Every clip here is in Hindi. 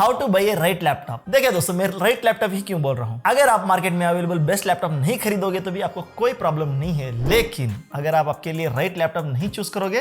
How two by A right laptop. देखिए दोस्तों, मैं राइट लैपटॉप ही क्यों बोल रहा हूँ। अगर आप मार्केट में अवेलेबल बेस्ट लैपटॉप नहीं खरीदोगे तो भी आपको कोई प्रॉब्लम नहीं है, लेकिन अगर आप आपके लिए राइट लैपटॉप नहीं चूज करोगे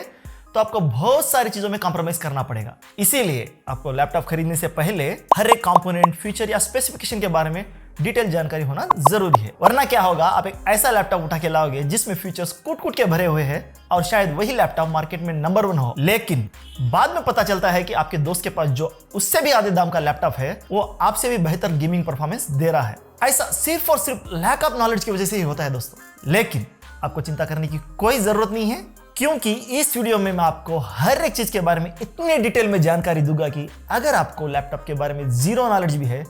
तो आपको बहुत सारी चीजों में कॉम्प्रोमाइज करना पड़ेगा। इसीलिए आपको लैपटॉप खरीदने से पहले हर एक कंपोनेंट, फीचर या स्पेसिफिकेशन के बारे में डिटेल जानकारी होना जरूरी है, वरना क्या होगा, आप एक ऐसा लैपटॉप उठा के लाओगे जिसमें फीचर्स कूट के भरे हुए हैं और शायद वही लैपटॉप मार्केट में नंबर 1 हो, लेकिन बाद में पता चलता है कि आपके दोस्त के पास जो उससे भी आधे दाम का लैपटॉप है वो आपसे भी बेहतर गेमिंग परफॉर्मेंस दे रहा है। ऐसा सिर्फ और सिर्फ लैक ऑफ नॉलेज की वजह से ही होता है दोस्तों। लेकिन आपको चिंता करने की कोई जरूरत नहीं है, क्योंकि इस वीडियो में मैं आपको हर एक चीज के बारे में इतने डिटेल में जानकारी दूंगा कि अगर आपको लैपटॉप के बारे में जीरो नॉलेज भी है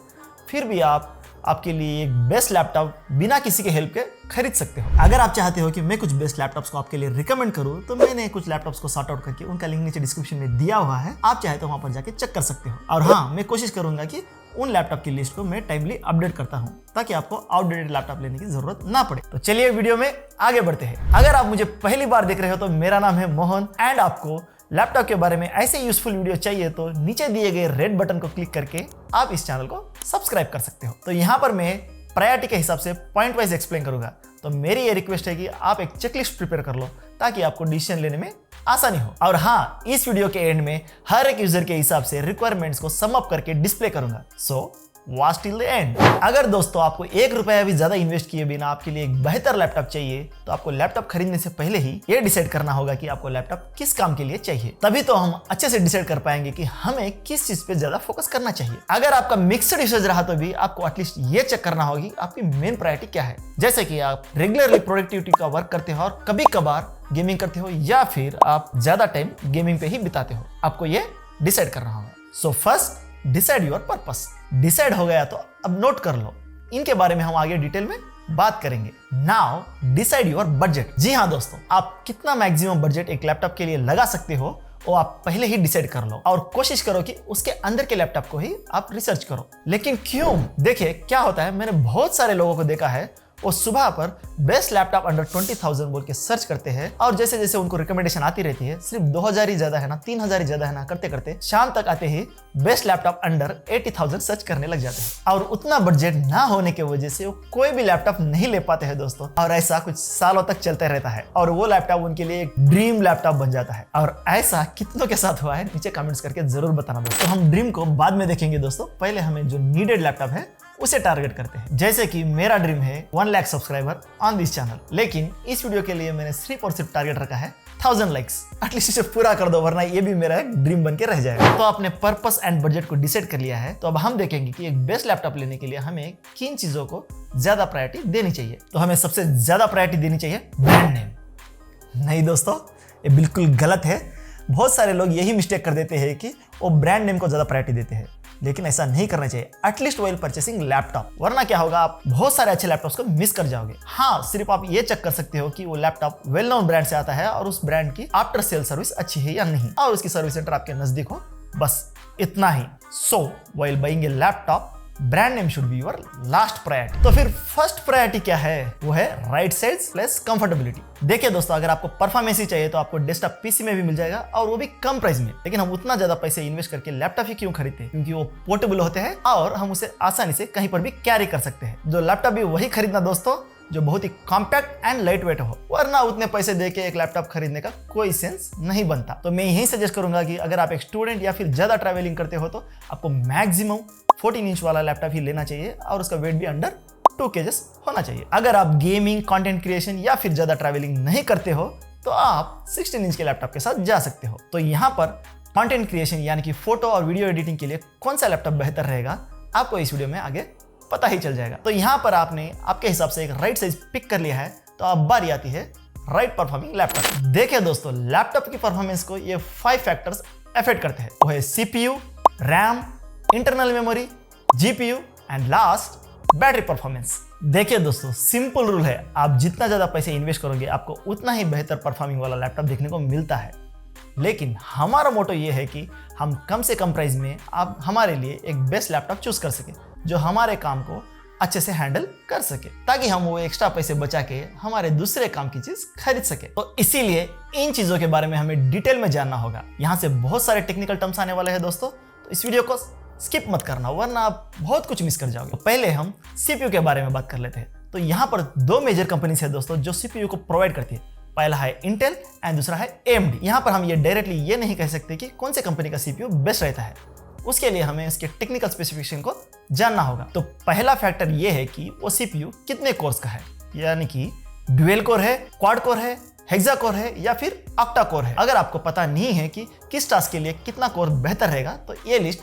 फिर भी आपके लिए एक बेस्ट लैपटॉप बिना किसी के हेल्प के खरीद सकते हो। अगर आप चाहते हो कि मैं कुछ बेस्ट लैपटॉप्स को आपके लिए रिकमेंड करूं तो मैंने कुछ लैपटॉप्स को सॉर्ट आउट करके उनका लिंक नीचे डिस्क्रिप्शन में दिया हुआ है, आप चाहे तो वहां पर जाके चेक कर सकते हो। और हाँ, मैं कोशिश करूंगा कि उन लैपटॉप की लिस्ट को मैं टाइमली अपडेट करता हूं ताकि आपको आउटडेटेड लैपटॉप लेने की जरूरत ना पड़े। तो चलिए वीडियो में आगे बढ़ते हैं। अगर आप मुझे पहली बार देख रहे हो तो मेरा नाम है मोहन एंड आपको लैपटॉप के बारे में ऐसे यूजफुल वीडियो चाहिए तो नीचे दिए गए रेड बटन को क्लिक करके आप इस चैनल को सब्सक्राइब कर सकते हो। तो यहाँ पर मैं प्रायोरिटी के हिसाब से पॉइंट वाइज एक्सप्लेन करूंगा, तो मेरी ये रिक्वेस्ट है कि आप एक चेकलिस्ट प्रिपेयर कर लो ताकि आपको डिसीजन लेने में आसानी हो। और हाँ, इस वीडियो के एंड में हर एक यूजर के हिसाब से रिक्वायरमेंट्स को सम अप करके डिस्प्ले करूंगा, so watch till the end. अगर दोस्तों आपको 1 रुपया भी ज्यादा इन्वेस्ट किए बिना आपके लिए एक बेहतर लैपटॉप चाहिए तो आपको लैपटॉप खरीदने से पहले ही ये डिसाइड करना होगा कि आपको लैपटॉप किस काम के लिए चाहिए, तभी तो हम अच्छे से डिसाइड कर पाएंगे कि हमें किस चीज पे ज्यादा फोकस करना चाहिए। अगर आपका मिक्सड यूसेज रहा तो भी आपको एटलीस्ट ये चेक करना होगा कि आपकी मेन प्रायोरिटी क्या है, जैसे कि आप रेगुलरली प्रोडक्टिविटी का वर्क करते हो और कभी कभार गेमिंग करते हो, या फिर आप ज्यादा टाइम गेमिंग पे ही बिताते हो। आपको ये डिसाइड करना होगा। So first decide your purpose. Decide हो गया तो अब नोट कर लो, इनके बारे में हम आगे डिटेल में बात करेंगे। Now decide your budget. जी हाँ दोस्तों, आप कितना मैक्सिमम बजट एक लैपटॉप के लिए लगा सकते हो वो आप पहले ही डिसाइड कर लो और कोशिश करो कि उसके अंदर के लैपटॉप को ही आप रिसर्च करो। लेकिन क्यों? देखिए क्या होता है, मैंने बहुत सारे लोगों को देखा है वो सुबह पर बेस्ट लैपटॉप अंडर 20,000 बोल के सर्च करते हैं और जैसे जैसे उनको रिकमेंडेशन आती रहती है, सिर्फ 2,000 ही ज्यादा है ना, 3,000 ही ज्यादा है ना, करते करते शाम तक आते ही बेस्ट लैपटॉप अंडर 80,000 सर्च करने लग जाते हैं। और उतना बजट ना होने की वजह से वो कोई भी लैपटॉप नहीं ले पाते हैं दोस्तों, और ऐसा कुछ सालों तक चलते रहता है और वो लैपटॉप उनके लिए एक ड्रीम लैपटॉप बन जाता है। और ऐसा कितनों के साथ हुआ है नीचे कमेंट्स करके जरूर बताना दोस्तों। तो हम ड्रीम को बाद में देखेंगे दोस्तों, पहले हमें जो नीडेड लैपटॉप है उसे टारगेट करते हैं। जैसे कि मेरा ड्रीम है 1 lakh subscriber on this channel, लेकिन इस वीडियो के लिए मैंने सिर्फ और सिर्फ टारगेट रखा है 1000 लाइक्स। एटलीस्ट इसे पूरा कर दो, वरना ये भी मेरा एक ड्रीम बन के रह जाएगा। तो आपने पर्पस एंड बजट को डिसाइड कर लिया है, तो अब हम देखेंगे कि एक बेस्ट लैपटॉप लेने के लिए हमें किन चीजों को ज्यादा प्रायोरिटी देनी चाहिए। तो हमें सबसे ज्यादा प्रायोरिटी देनी चाहिए ब्रांड नेम। नहीं दोस्तों, ये बिल्कुल गलत है। बहुत सारे लोग यही मिस्टेक कर देते हैं कि वो ब्रांड नेम को ज्यादा प्रायोरिटी देते हैं, लेकिन ऐसा नहीं करना चाहिए एटलीस्ट व्हाइल परचेसिंग लैपटॉप, वरना क्या होगा, आप बहुत सारे अच्छे लैपटॉप्स को मिस कर जाओगे। हाँ, सिर्फ आप ये चेक कर सकते हो कि वो लैपटॉप वेल नोन ब्रांड से आता है और उस ब्रांड की आफ्टर सेल सर्विस अच्छी है या नहीं, और उसकी सर्विस सेंटर आपके नजदीक हो, बस इतना ही। So while buying a laptop, brand name should be your last priority. तो फिर फर्स्ट प्रायोरिटी क्या है? वो है राइट साइज प्लस कंफर्टेबिलिटी। देखिए दोस्तों, अगर आपको परफॉर्मेंस ही चाहिए तो आपको डेस्कटॉप पीसी में भी मिल जाएगा, और वो भी कम प्राइस में। लेकिन हम उतना ज्यादा पैसे इन्वेस्ट करके लैपटॉप ही क्यों खरीदते हैं? क्योंकि वो पोर्टेबल होते हैं और हम उसे आसानी से कहीं पर भी कैरी कर सकते हैं। जो लैपटॉप भी वही खरीदना दोस्तों जो बहुत ही कॉम्पैक्ट एंड लाइट वेट हो, वरना उतने पैसे देके एक लैपटॉप खरीदने का कोई सेंस नहीं बनता। तो मैं यही सजेस्ट करूंगा कि अगर आप एक स्टूडेंट या फिर ज्यादा ट्रैवलिंग करते हो तो आपको मैक्सिमम 14 इंच वाला लैपटॉप ही लेना चाहिए और उसका वेट भी अंडर 2 kg होना चाहिए। अगर आप गेमिंग, कंटेंट क्रिएशन या फिर ज्यादा ट्रैवलिंग नहीं करते हो तो आप 16 इंच के लैपटॉप के साथ जा सकते हो। तो यहाँ पर कंटेंट क्रिएशन यानी कि फोटो और वीडियो एडिटिंग के लिए कौन सा लैपटॉप बेहतर रहेगा आपको इस वीडियो में आगे पता ही चल जाएगा। तो यहाँ पर आपने आपके हिसाब से एक राइट साइज पिक कर लिया है, तो अब बारी आती है राइट परफॉर्मिंग लैपटॉप। देखिए दोस्तों, लैपटॉप की परफॉर्मेंस को ये 5 फैक्टर्स अफेक्ट करते हैं। वो है CPU, RAM, internal memory, GPU and last battery performance. देखिए दोस्तों, सिंपल रूल है, आप जितना ज्यादा पैसे इन्वेस्ट करोगे आपको उतना ही बेहतर परफॉर्मिंग वाला लैपटॉप देखने को मिलता है। लेकिन हमारा मोटो ये है कि हम कम से कम प्राइस में आप हमारे लिए एक बेस्ट लैपटॉप चूज कर सके जो हमारे काम को अच्छे से हैंडल कर सके, ताकि हम वो एक्स्ट्रा पैसे बचा के हमारे दूसरे काम की चीज खरीद सके। तो इसीलिए इन चीजों के बारे में हमें डिटेल में जानना होगा। यहाँ से बहुत सारे टेक्निकल टर्म्स आने वाले हैं दोस्तों, तो इस वीडियो को स्किप मत करना, वरना आप बहुत कुछ मिस कर जाओगे। तो पहले हम CPU के बारे में बात कर लेते हैं। तो यहाँ पर दो मेजर कंपनीज है दोस्तों जो CPU को प्रोवाइड करती है। पहला है इंटेल एंड दूसरा है AMD। यहाँ पर हम ये डायरेक्टली ये नहीं कह सकते कि कौन से कंपनी का CPU बेस्ट रहता है, उसके लिए हमें इसके टेक्निकल स्पेसिफिकेशन को जानना होगा। तो पहला फैक्टर ये है कि वो CPU कितने कोर्स का है, यानी कि ड्यूअल कोर है, क्वाड कोर है, हेक्सा कोर है या फिर ऑक्टा कोर है। अगर आपको पता नहीं है कि किस टास्क के लिए कितना कोर बेहतर रहेगा तो ये लिस्ट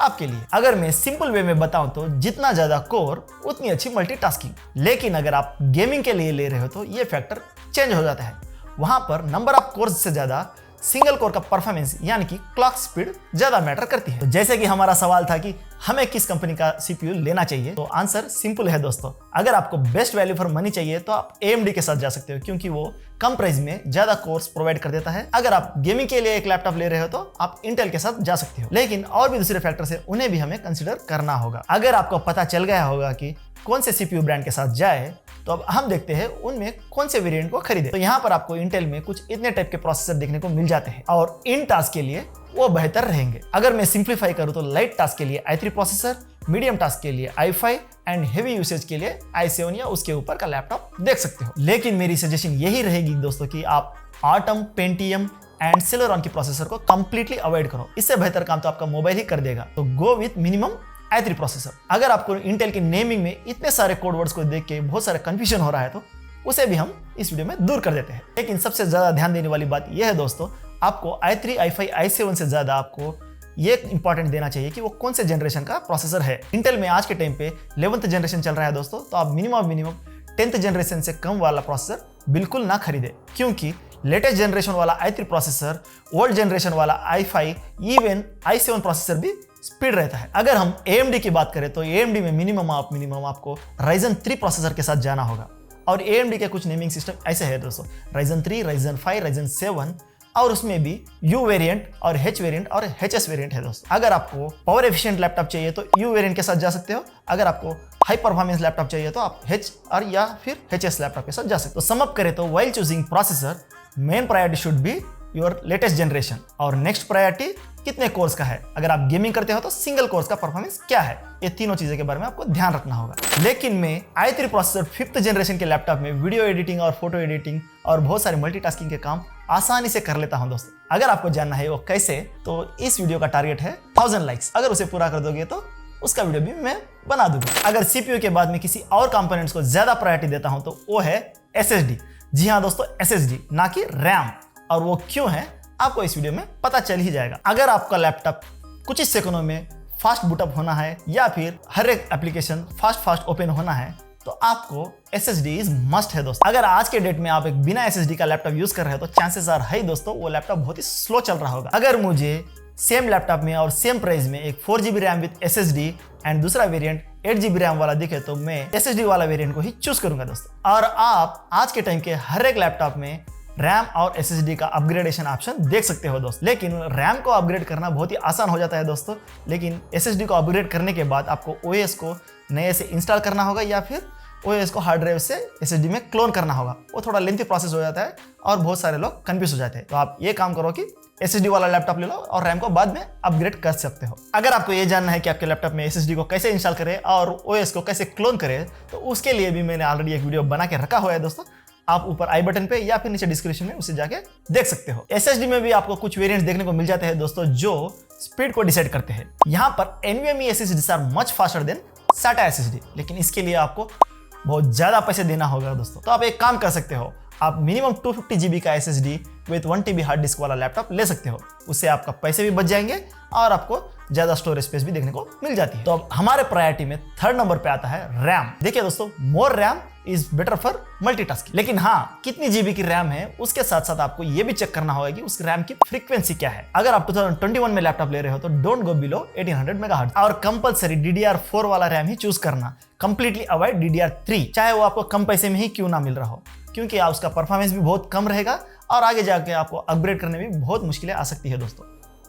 आपके लिए। अगर मैं सिंपल वे में बताऊं तो जितना ज्यादा कोर उतनी अच्छी मल्टीटास्किंग। लेकिन अगर आप गेमिंग के लिए ले रहे हो तो ये फैक्टर चेंज हो जाता है। वहां पर नंबर ऑफ कोर्स से ज्यादा सिंगल कोर का परफॉर्मेंस यानी कि क्लॉक स्पीड ज्यादा मैटर करती है। तो जैसे कि हमारा सवाल था कि हमें किस कंपनी का CPU लेना चाहिए, तो आंसर सिंपल है दोस्तों। अगर आपको बेस्ट वैल्यू फॉर मनी चाहिए तो आप AMD के साथ जा सकते हो, क्योंकि वो कम प्राइस में ज्यादा कोर्स प्रोवाइड कर देता है। अगर आप गेमिंग के लिए एक लैपटॉप ले रहे हो तो आप इंटेल के साथ जा सकते हो। लेकिन और भी दूसरे फैक्टर्स है, उन्हें भी हमें कंसिडर करना होगा। अगर आपको पता चल गया होगा कि कौन से CPU ब्रांड के साथ जाए, तो अब हम देखते हैं उनमें कौन से वेरिएंट को खरीदे। तो यहाँ पर आपको इंटेल में कुछ इतने टाइप के प्रोसेसर देखने को मिल जाते हैं और इन टास्क के लिए वो बेहतर रहेंगे। अगर मैं सिंप्लीफाई करूँ तो लाइट टास्क के लिए i3 प्रोसेसर, मीडियम टास्क के लिए i5 एंड हेवी यूसेज के लिए i7 या उसके ऊपर का लैपटॉप देख सकते हो। लेकिन मेरी सजेशन यही रहेगी दोस्तों कि आप आटम, पेंटियम एंड सेलेरॉन की प्रोसेसर को कंप्लीटली अवॉइड करो। इससे बेहतर काम तो आपका मोबाइल ही कर देगा। तो go with minimum i3 processor. अगर आपको इंटेल के नेमिंग में इतने सारे कोड वर्ड्स को देख के बहुत सारे कंफ्यूजन हो रहा है तो उसे भी हम इस वीडियो में दूर कर देते हैं। लेकिन सबसे ज्यादा ध्यान देने वाली बात यह है दोस्तों, आपको i3, i5, i7 से ज्यादा आपको ये इंपॉर्टेंट देना चाहिए कि वो कौन से जनरेशन का प्रोसेसर है। इंटेल में आज के टाइम पे 11th जनरेशन चल रहा है दोस्तों, तो आप मिनिमम 10th जनरेशन से कम वाला प्रोसेसर बिल्कुल ना खरीदे, क्योंकि लेटेस्ट जनरेशन वाला i3 प्रोसेसर, ओल्ड जनरेशन वाला i5, इवन i7 प्रोसेसर भी स्पीड रहता है। अगर हम AMD की बात करें तो AMD में मिनिमम आपको Ryzen 3 प्रोसेसर के साथ जाना होगा। और AMD के कुछ नेमिंग सिस्टम ऐसे है दोस्तों, Ryzen 3, Ryzen 5, Ryzen 7, और उसमें भी U वेरिएंट और H वेरिएंट और HS वेरिएंट है दोस्तों। अगर आपको पावर एफिशिएंट लैपटॉप चाहिए तो U वेरिएंट के साथ जा सकते हो। अगर आपको हाई परफॉर्मेंस लैपटॉप चाहिए तो आप H और या फिर HS लैपटॉप के साथ जा सकते हो। तो सम अप करें तो while choosing processor, main priority should be your latest generation, और नेक्स्ट प्रायोरिटी कितने कोर्स का है। अगर आप गेमिंग करते हो तो सिंगल कोर्स का परफॉर्मेंस क्या है, ये तीनों चीजें के बारे में आपको ध्यान रखना होगा। लेकिन मैं i3 प्रोसेसर 5th जनरेशन के लैपटॉप में वीडियो एडिटिंग और फोटो एडिटिंग और बहुत सारे मल्टीटास्किंग के काम आसानी से कर लेता हूं दोस्तों। अगर आपको जानना है वो कैसे, तो इस वीडियो का टारगेट है 1000 लाइक्स। अगर उसे पूरा कर दोगे तो उसका वीडियो भी मैं बना दूंगा। अगर CPU के बाद में किसी और कंपोनेंट्स को ज्यादा प्रायोरिटी देता हूं तो वो है SSD। जी हाँ दोस्तों, SSD ना कि RAM। और वो क्यों है आपको इस वीडियो में पता चल ही जाएगा। अगर आपका लैपटॉप कुछ ही सेकंडों में फास्ट बूटअप होना है या फिर हर एक एप्लीकेशन फास्ट ओपन होना है तो आपको SSD इज मस्ट है दोस्तों। अगर आज के डेट में आप एक बिना SSD का लैपटॉप यूज कर रहे हो तो चांसेस आर हाई दोस्तों वो लैपटॉप बहुत ही स्लो चल रहा होगा। अगर मुझे सेम लैपटॉप में और सेम प्राइस में एक 4GB RAM with SSD and दूसरा वेरिएंट 8GB रैम वाला दिखे तो मैं SSD वाला वेरिएंट को ही चूज करूंगा दोस्तों। और आप आज के टाइम के हर एक लैपटॉप में रैम और SSD का अपग्रेडेशन ऑप्शन देख सकते हो दोस्तों। लेकिन रैम को अपग्रेड करना बहुत ही आसान हो जाता है दोस्तों, लेकिन SSD को अपग्रेड करने के बाद आपको OS को नए से इंस्टॉल करना होगा या फिर OS को हार्ड ड्राइव से SSD में क्लोन करना होगा। वो थोड़ा लेंथी प्रोसेस हो जाता है और बहुत सारे लोग कंफ्यूज हो जाते हैं। तो आप ये काम करो कि SSD वाला लैपटॉप ले लो और रैम को बाद में अपग्रेड कर सकते हो। अगर आपको ये जानना है कि आपके लैपटॉप में SSD को कैसे इंस्टॉल करें और OS को कैसे क्लोन करें, तो उसके लिए भी मैंने ऑलरेडी एक वीडियो बना के रखा हुआ है दोस्तों। आप ऊपर आई बटन पे या फिर नीचे डिस्क्रिप्शन में उसे जाके देख सकते हो। SSD में भी आपको कुछ वेरिएंट्स देखने को मिल जाते हैं दोस्तों जो स्पीड को डिसाइड करते हैं। यहाँ पर NVMe SSDs are much faster than SATA SSD, लेकिन इसके लिए आपको बहुत ज्यादा पैसे देना होगा दोस्तों। तो आप एक काम कर सकते हो, आप मिनिमम 250GB का SSD with 1TB hard disk वाला लैपटॉप ले सकते हो। उससे आपका पैसे भी बच जाएंगे और आपको ज्यादा स्टोरेज स्पेस भी देखने को मिल जाती है। तो अब हमारे प्रायोरिटी में 3rd नंबर पे आता है रैम। देखिए दोस्तों, more RAM is better for multitasking. लेकिन हाँ, कितनी GB की रैम है उसके साथ साथ आपको ये भी चेक करना होगा कि उस रैम की फ्रीक्वेंसी क्या है। अगर आप 2021 में लैपटॉप ले रहे हो तो डोंट गो बिलो 1800 मेगाहर्ट्ज और कंपलसरी DDR4 वाला रैम ही चूज करना। कंप्लीटली अवॉइड DDR3, चाहे वो आपको कम पैसे में ही क्यों ना मिल रहा हो, क्योंकि उसका परफॉर्मेंस भी बहुत कम रहेगा और आगे जाके आपको अपग्रेड करने में भी बहुत मुश्किलें आ सकती है दोस्तों।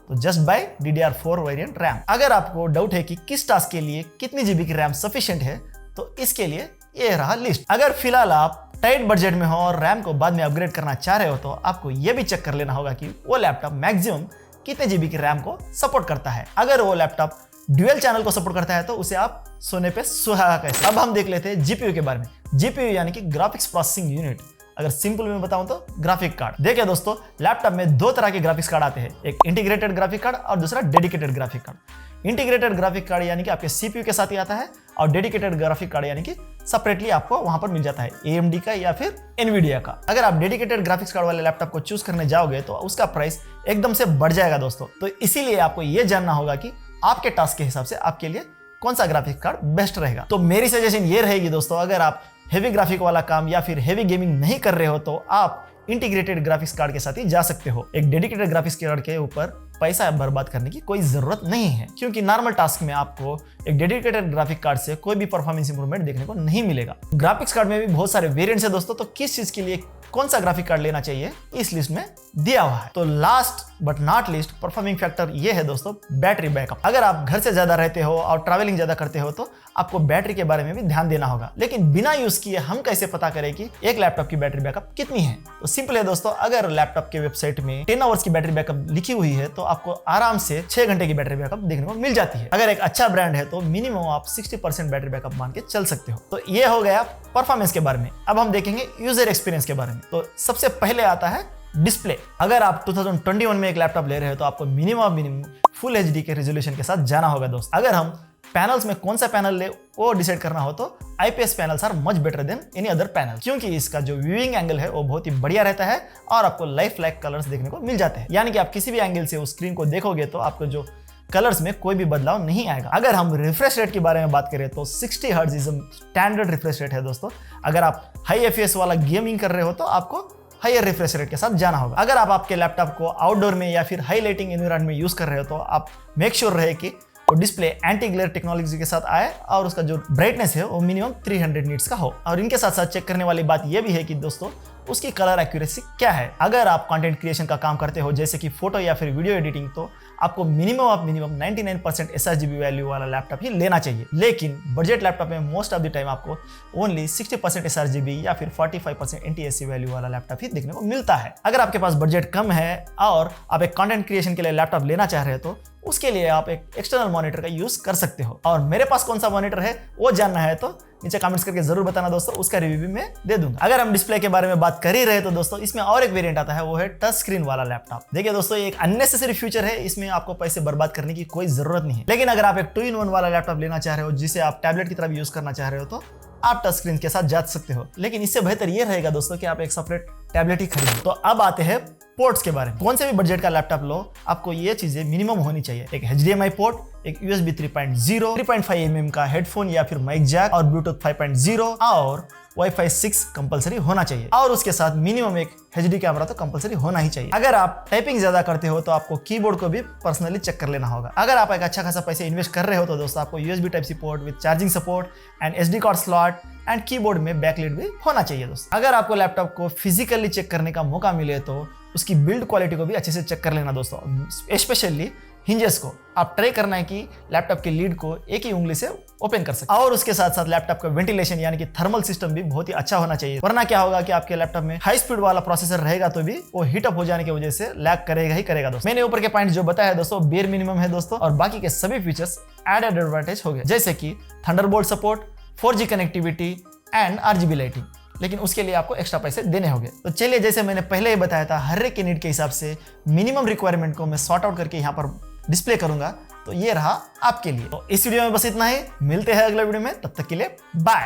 तो just by DDR4 variant RAM. अगर आपको डाउट है कि किस टास्क के लिए कितनी GB की रैम सफिशिएंट है तो इसके लिए ये रहा लिस्ट। अगर फिलहाल आप टाइट बजट में हो और रैम को बाद में अपग्रेड करना चाह रहे हो तो आपको ये भी चेक कर लेना होगा कि वो लैपटॉप मैक्सिमम कितने GB की रैम को सपोर्ट करता है। अगर वो लैपटॉप ड्यूअल चैनल को सपोर्ट करता है तो उसे आप सोने पे सुहागा कैसे। अब हम देख लेते हैं जीपीयू के बारे में। जीपीयू यानी कि ग्राफिक्स प्रोसेसिंग यूनिट, अगर सिंपल में बताऊं तो ग्राफिक कार्ड। देखिए दोस्तों, लैपटॉप में दो तरह के ग्राफिक्स कार्ड आते हैं, एक इंटीग्रेटेड ग्राफिक कार्ड और दूसरा dedicated graphic card. Integrated graphic card यानी कि आपके सीपीयू के साथ ही आता है, और डेडिकेटेड ग्राफिक कार्ड यानी कि सेपरेटली आपको वहां पर मिल जाता है, AMD का या फिर NVIDIA का। अगर आप डेडिकेटेड ग्राफिक्स कार्ड वाले लैपटॉप को चूज करने जाओगे तो उसका प्राइस एकदम से बढ़ जाएगा दोस्तों। तो इसीलिए आपको यह जानना होगा कि आपके टास्क के हिसाब से आपके लिए कौन सा ग्राफिक कार्ड बेस्ट रहेगा। तो मेरी सजेशन ये रहेगी दोस्तों, अगर आप हेवी ग्राफिक वाला काम या फिर हेवी गेमिंग नहीं कर रहे हो तो आप इंटीग्रेटेड ग्राफिक्स कार्ड के साथ ही जा सकते हो। एक डेडिकेटेड ग्राफिक्स कार्ड के ऊपर पैसा बर्बाद करने की कोई जरूरत नहीं है, क्योंकि नॉर्मल टास्क में आपको एक डेडिकेटेड ग्राफिक कार्ड से कोई भी परफॉर्मेंस इंप्रूवमेंट देखने को नहीं मिलेगा। ग्राफिक्स कार्ड में भी बहुत सारे वेरिएंट्स है दोस्तों, तो किस चीज के लिए कौन सा ग्राफिक कार्ड लेना चाहिए इस लिस्ट में दिया हुआ है। तो last but not list performing factor ये है दोस्तों, बैटरी बैकअप। अगर आप घर से ज्यादा रहते हो और ट्रैवलिंग ज्यादा करते हो तो आपको बैटरी के बारे में भी ध्यान देना होगा। लेकिन बिना यूज किए हम कैसे पता करें कि एक लैपटॉप की बैटरी बैकअप कितनी है? तो सिंपल है दोस्तों, अगर लैपटॉप के वेबसाइट में 10 आवर्स की बैटरी बैकअप लिखी हुई है तो आपको आराम से 6 घंटे की बैटरी बैकअप देखने को मिल जाती है। अगर एक अच्छा ब्रांड है तो मिनिमम आप 60% बैटरी बैकअप मान के चल सकते हो। तो ये हो गया परफॉर्मेंस के बारे में। अब हम देखेंगे यूजर एक्सपीरियंस के बारे में। तो सबसे पहले आता है डिस्प्ले। अगर आप 2021 में एक लैपटॉप ले रहे हो तो आपको मिनिमम फुल HD के रेजोल्यूशन के साथ जाना होगा दोस्त। अगर हम पैनल्स में कौन सा पैनल ले वो डिसाइड करना हो तो IPS panels are much better than any other panel, क्योंकि इसका जो व्यूइंग एंगल है वो बहुत ही बढ़िया रहता है और आपको लाइफ लाइक कलर्स देखने को मिल जाते हैं। यानी कि आप किसी भी एंगल से उस स्क्रीन को देखोगे तो आपको जो कलर्स में कोई भी बदलाव नहीं आएगा। अगर हम रिफ्रेश रेट के बारे में बात करें तो 60 hertz is standard refresh rate है दोस्तों। अगर आप हाई FPS वाला गेमिंग कर रहे हो तो आपको हायर रिफ्रेश रेट के साथ जाना होगा। अगर आप आपके लैपटॉप को आउटडोर में या फिर हाई लाइटिंग एनवायरनमेंट में यूज कर रहे हो तो आप मेक श्योर रहे कि वो डिस्प्ले एंटी ग्लेयर टेक्नोलॉजी के साथ आए और उसका जो ब्राइटनेस है वो मिनिमम 300 नीट्स का हो। और इनके साथ साथ चेक करने वाली बात यह भी है कि दोस्तों उसकी कलर एक्यूरेसी क्या है। अगर आप कंटेंट क्रिएशन का काम करते हो जैसे कि फोटो या फिर वीडियो एडिटिंग, तो आपको मिनिमम 99% sRGB वैल्यू वाला लैपटॉप ही लेना चाहिए। लेकिन बजट लैपटॉप में मोस्ट ऑफ द टाइम आपको ओनली 60% sRGB या फिर 45% NTSC वैल्यू वाला लैपटॉप ही देखने को मिलता है। अगर आपके पास बजट कम है और आप एक कंटेंट क्रिएशन के लिए लैपटॉप लेना चाह रहे हो तो उसके लिए आप एक एक्सटर्नल मॉनिटर का यूज कर सकते हो। और मेरे पास कौन सा मॉनिटर है वो जानना है तो नीचे कमेंट्स करके जरूर बताना दोस्तों, उसका रिव्यू भी मैं दे दूंगा। अगर हम डिस्प्ले के बारे में बात कर ही रहे तो दोस्तों इसमें और एक वेरिएंट आता है, वो है टच स्क्रीन वाला लैपटॉप। देखिए दोस्तों, ये एक अननेसेसरी फीचर है, इसमें आपको पैसे बर्बाद करने की कोई जरूरत नहीं है। लेकिन अगर आप एक 2-in-1 वाला लैपटॉप लेना चाह रहे हो जिसे आप टैबलेट की तरफ यूज करना चाह रहे हो तो आप टच स्क्रीन के साथ जा सकते हो। लेकिन इससे बेहतर ये रहेगा दोस्तों कि आप एक सेपरेट टैबलेट ही खरीदो। तो अब आते हैं पोर्ट्स के बारे में। कौन से भी बजट का लैपटॉप लो, आपको ये चीजें मिनिमम होनी चाहिए। एक HDMI पोर्ट, एक USB 3.0, 3.5 mm का हेडफोन या फिर माइक जैक और ब्लूटूथ 5.0 और Wi-Fi 6 कंपलसरी होना चाहिए। और उसके साथ मिनिमम एक HD कैमरा तो कंपलसरी होना ही चाहिए। अगर आप टाइपिंग ज्यादा करते हो तो आपको कीबोर्ड को भी पर्सनली चेक कर लेना होगा। अगर आप एक अच्छा खासा पैसे इन्वेस्ट कर रहे हो तो दोस्तों आपको USB Type-C port with charging support and SD card slot and keyboard में बैकलाइट भी होना चाहिए दोस्तों। अगर आपको लैपटॉप को फिजिकली चेक करने का मौका मिले तो उसकी बिल्ड क्वालिटी को भी अच्छे से चेक कर लेना दोस्तों। स्पेशली हिंजेस को आप ट्राई करना है कि लैपटॉप की लीड को एक ही उंगली से ओपन कर सके। और उसके साथ साथ लैपटॉप का वेंटिलेशन यानी कि थर्मल सिस्टम भी बहुत ही अच्छा होना चाहिए, वरना क्या होगा कि आपके लैपटॉप में हाई स्पीड वाला प्रोसेसर रहेगा तो भी वो हीट अप हो जाने की वजह से लैग करेगा ही करेगा दोस्तों। मैंने ऊपर के पॉइंट जो बताया दोस्तों बेयर मिनिमम है दोस्तों, और बाकी के सभी फीचर्स एडेड एडवांटेज हो गए, जैसे कि Thunderbolt support, 4G connectivity and RGB lighting. लेकिन उसके लिए आपको एक्स्ट्रा पैसे देने होंगे। तो चलिए, जैसे मैंने पहले ही बताया था, हर एक के नीड के हिसाब से मिनिमम रिक्वायरमेंट को मैं सॉर्ट आउट करके यहाँ पर डिस्प्ले करूंगा। तो ये रहा आपके लिए। तो इस वीडियो में बस इतना ही, मिलते हैं अगले वीडियो में, तब तक के लिए बाय।